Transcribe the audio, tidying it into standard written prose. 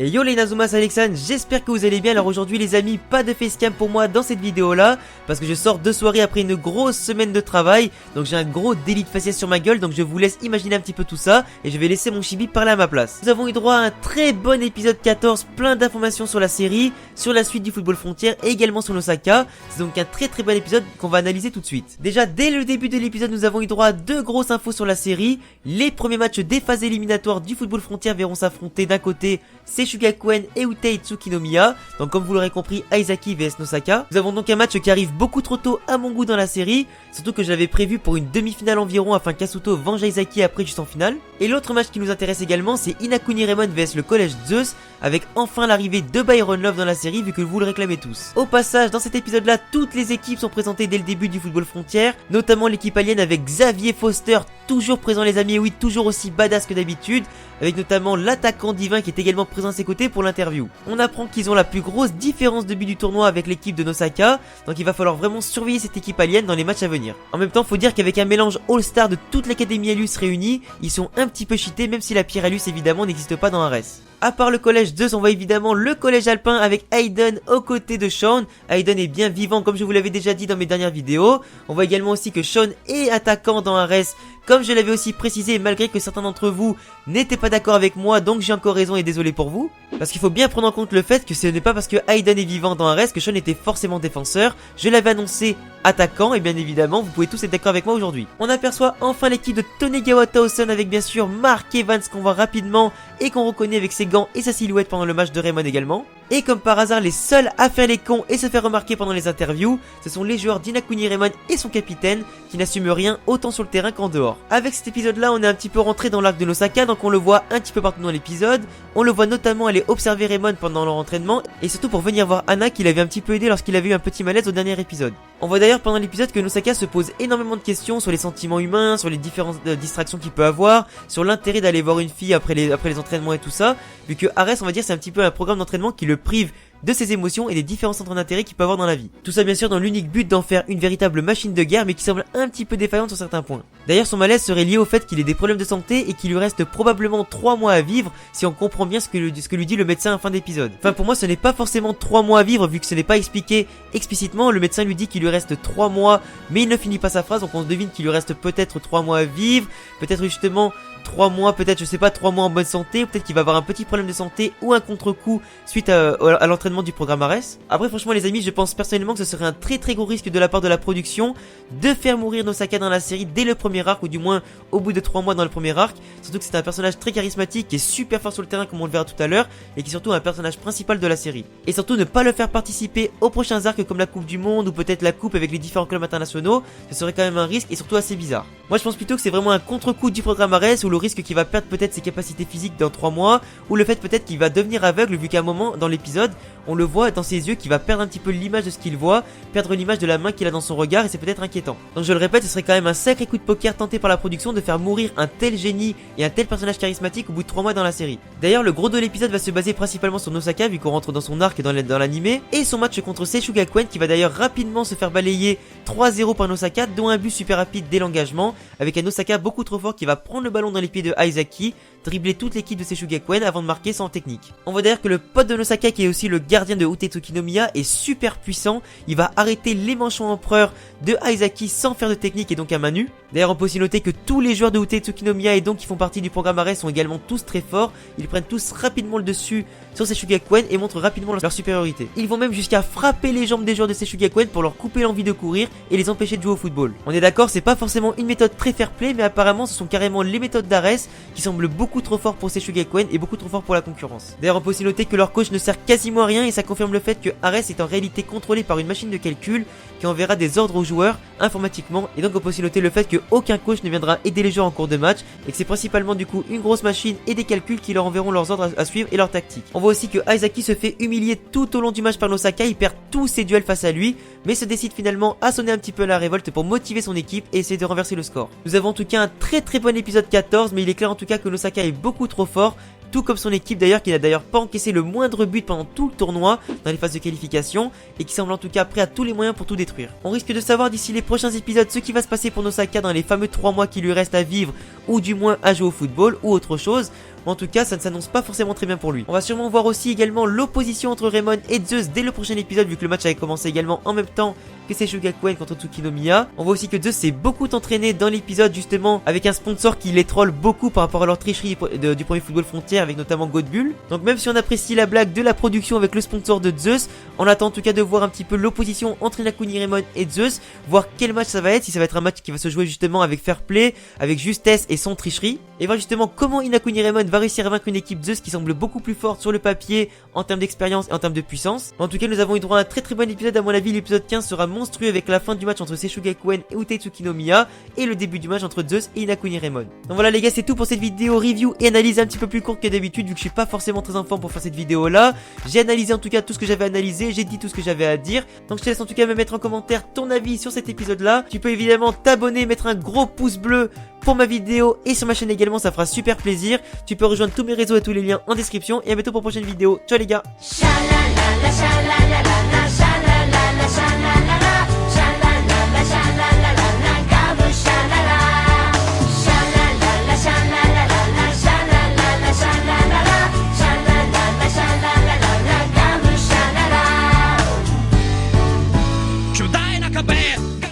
Et yo les Inazuma, c'est Alexandre, j'espère que vous allez bien. Alors aujourd'hui les amis, pas de facecam pour moi dans cette vidéo là, parce que je sors de soirée après une grosse semaine de travail. Donc j'ai un gros délit de faciès sur ma gueule, donc je vous laisse imaginer un petit peu tout ça. Et je vais laisser mon chibi parler à ma place. Nous avons eu droit à un très bon épisode 14, plein d'informations sur la série, sur la suite du football frontière et également sur l'Osaka. C'est donc un très bon épisode qu'on va analyser tout de suite. Déjà dès le début de l'épisode nous avons eu droit à deux grosses infos sur la série. Les premiers matchs des phases éliminatoires du football frontière verront s'affronter d'un côté Sessugakuen et Utei Tsukinomiya, donc comme vous l'aurez compris, Aizaki vs Nosaka. Nous avons donc un match qui arrive beaucoup trop tôt à mon goût dans la série, surtout que je l'avais prévu pour une demi-finale environ afin qu'Asuto venge Aizaki après juste en finale. Et l'autre match qui nous intéresse également, c'est Inakuni Raymond vs le collège Zeus, avec enfin l'arrivée de Byron Love dans la série vu que vous le réclamez tous. Au passage, dans cet épisode là, toutes les équipes sont présentées dès le début du football frontière, notamment l'équipe alien avec Xavier Foster, toujours présent les amis, et oui, toujours aussi badass que d'habitude, avec notamment l'attaquant divin qui est également présent à ses côtés pour l'interview. On apprend qu'ils ont la plus grosse différence de but du tournoi avec l'équipe de Nosaka, donc il va falloir vraiment surveiller cette équipe alien dans les matchs à venir. En même temps, faut dire qu'avec un mélange all-star de toute l'académie Alus réunie, ils sont un petit peu cheatés, même si la pierre Alus évidemment n'existe pas dans Ares. À part le collège Zeus, on voit évidemment le collège alpin avec Aiden aux côtés de Sean. Aiden est bien vivant comme je vous l'avais déjà dit dans mes dernières vidéos. On voit également aussi que Sean est attaquant dans Ares, comme je l'avais aussi précisé, malgré que certains d'entre vous n'étaient pas d'accord avec moi, donc j'ai encore raison et désolé pour vous. Parce qu'il faut bien prendre en compte le fait que ce n'est pas parce que Aiden est vivant dans Ares que Sean était forcément défenseur. Je l'avais annoncé attaquant et bien évidemment vous pouvez tous être d'accord avec moi aujourd'hui. On aperçoit enfin l'équipe de Tonegawa Taosen avec bien sûr Mark Evans qu'on voit rapidement et qu'on reconnaît avec ses gants et sa silhouette pendant le match de Raymond également. Et comme par hasard, les seuls à faire les cons et se faire remarquer pendant les interviews, ce sont les joueurs d'Inakuni Raymond et son capitaine qui n'assument rien autant sur le terrain qu'en dehors. Avec cet épisode là, on est un petit peu rentré dans l'arc de l'Osaka, donc on le voit un petit peu partout dans l'épisode. On le voit notamment aller observer Raymond pendant leur entraînement et surtout pour venir voir Anna qui l'avait un petit peu aidé lorsqu'il avait eu un petit malaise au dernier épisode. On voit d'ailleurs pendant l'épisode que Nosaka se pose énormément de questions sur les sentiments humains, sur les différentes distractions qu'il peut avoir, sur l'intérêt d'aller voir une fille après les entraînements et tout ça, vu que Ares on va dire c'est un petit peu un programme d'entraînement qui le prive de ses émotions et des différents centres d'intérêt qu'il peut avoir dans la vie. Tout ça bien sûr dans l'unique but d'en faire une véritable machine de guerre mais qui semble un petit peu défaillante sur certains points. D'ailleurs son malaise serait lié au fait qu'il ait des problèmes de santé et qu'il lui reste probablement 3 mois à vivre si on comprend bien ce que lui dit le médecin en fin d'épisode. Enfin pour moi ce n'est pas forcément 3 mois à vivre vu que ce n'est pas expliqué explicitement, le médecin lui dit qu'il lui reste 3 mois mais il ne finit pas sa phrase donc on se devine qu'il lui reste peut-être 3 mois à vivre, peut-être justement 3 mois, peut-être, je sais pas, 3 mois en bonne santé, ou peut-être qu'il va avoir un petit problème de santé ou un contre-coup suite à l'entraînement du programme Ares. Après, franchement, les amis, je pense personnellement que ce serait un très gros risque de la part de la production de faire mourir Nosaka dans la série dès le premier arc, ou du moins au bout de 3 mois dans le premier arc. Surtout que c'est un personnage très charismatique, qui est super fort sur le terrain, comme on le verra tout à l'heure, et qui est surtout un personnage principal de la série. Et surtout, ne pas le faire participer aux prochains arcs comme la Coupe du Monde, ou peut-être la Coupe avec les différents clubs internationaux, ce serait quand même un risque et surtout assez bizarre. Moi, je pense plutôt que c'est vraiment un contre-coup du programme Ares, ou le risque qu'il va perdre peut-être ses capacités physiques dans 3 mois, ou le fait peut-être qu'il va devenir aveugle vu qu'à un moment dans l'épisode on le voit dans ses yeux qu'il va perdre un petit peu l'image de ce qu'il voit, perdre l'image de la main qu'il a dans son regard et c'est peut-être inquiétant. Donc je le répète, ce serait quand même un sacré coup de poker tenté par la production de faire mourir un tel génie et un tel personnage charismatique au bout de 3 mois dans la série. D'ailleurs le gros de l'épisode va se baser principalement sur Nosaka vu qu'on rentre dans son arc dans l'anime et son match contre Sessugakuen qui va d'ailleurs rapidement se faire balayer 3-0 par Nosaka dont un but super rapide dès l'engagement avec un Nosaka beaucoup trop fort qui va prendre le ballon dans les pieds de Aizaki, dribbler toute l'équipe de Sessugakuen avant de marquer sans technique. On voit d'ailleurs que le pote de Nosaka qui est aussi le gardien de Utei Tsukinomiya est super puissant, il va arrêter les manchons empereurs de Aizaki sans faire de technique et donc à main nue. D'ailleurs on peut aussi noter que tous les joueurs de Utei Tsukinomiya et donc qui font partie du programme Ares sont également tous très forts, ils prennent tous rapidement le dessus sur Sessugakuen et montrent rapidement leur supériorité. Ils vont même jusqu'à frapper les jambes des joueurs de Sessugakuen pour leur couper l'envie de courir et les empêcher de jouer au football. On est d'accord, c'est pas forcément une méthode très fair play mais apparemment ce sont carrément les méthodes d'Ares qui semblent beaucoup trop forts pour Sessugakuen et beaucoup trop forts pour la concurrence. D'ailleurs on peut aussi noter que leur coach ne sert quasiment à rien et ça confirme le fait que Ares est en réalité contrôlé par une machine de calcul qui enverra des ordres aux joueurs informatiquement et donc on peut aussi noter le fait que aucun coach ne viendra aider les joueurs en cours de match et que c'est principalement du coup une grosse machine et des calculs qui leur enverront leurs ordres à suivre et leurs tactiques. On voit aussi que Aizaki se fait humilier tout au long du match par Nosaka, il perd tous ses duels face à lui mais se décide finalement à sonner un petit peu à la révolte pour motiver son équipe et essayer de renverser le score. Nous avons en tout cas un très bon épisode 14 mais il est clair en tout cas que Nosaka est beaucoup trop fort, tout comme son équipe d'ailleurs qui n'a d'ailleurs pas encaissé le moindre but pendant tout le tournoi dans les phases de qualification et qui semble en tout cas prêt à tous les moyens pour tout détruire. On risque de savoir d'ici les prochains épisodes ce qui va se passer pour Nosaka dans les fameux 3 mois qui lui restent à vivre ou du moins à jouer au football ou autre chose. mais en tout cas ça ne s'annonce pas forcément très bien pour lui. On va sûrement voir aussi également l'opposition entre Raymond et Zeus dès le prochain épisode, vu que le match avait commencé également en même temps que c'est Shogakuen contre Tsukinomiya. On voit aussi que Zeus s'est beaucoup entraîné dans l'épisode justement avec un sponsor qui les troll beaucoup par rapport à leur tricherie du premier Football Frontier, avec notamment Godbull. Donc même si on apprécie la blague de la production avec le sponsor de Zeus, on attend en tout cas de voir un petit peu l'opposition entre Inakuni Raymond et Zeus, voir quel match ça va être, si ça va être un match qui va se jouer justement avec fair play, avec justesse et sans tricherie, et voir justement comment Inakuni Raymond va réussir à vaincre une équipe Zeus qui semble beaucoup plus forte sur le papier en termes d'expérience et en termes de puissance. En tout cas, nous avons eu droit à un très bon épisode. À mon avis, l'épisode 15 sera monstrueux avec la fin du match entre Sesshogakuin et Utei Tsukinomiya et le début du match entre Zeus et Inakuni Raymond. Donc voilà les gars, c'est tout pour cette vidéo review et analyse un petit peu plus courte que d'habitude, vu que je suis pas forcément très en forme pour faire cette vidéo là. J'ai analysé en tout cas tout ce que j'avais analysé, j'ai dit tout ce que j'avais à dire. Donc je te laisse en tout cas me mettre en commentaire ton avis sur cet épisode là. Tu peux évidemment t'abonner, mettre un gros pouce bleu pour ma vidéo et sur ma chaîne également, ça fera super plaisir. Tu peux rejoindre tous mes réseaux et tous les liens en description. Et à bientôt pour une prochaine vidéo. Ciao les gars.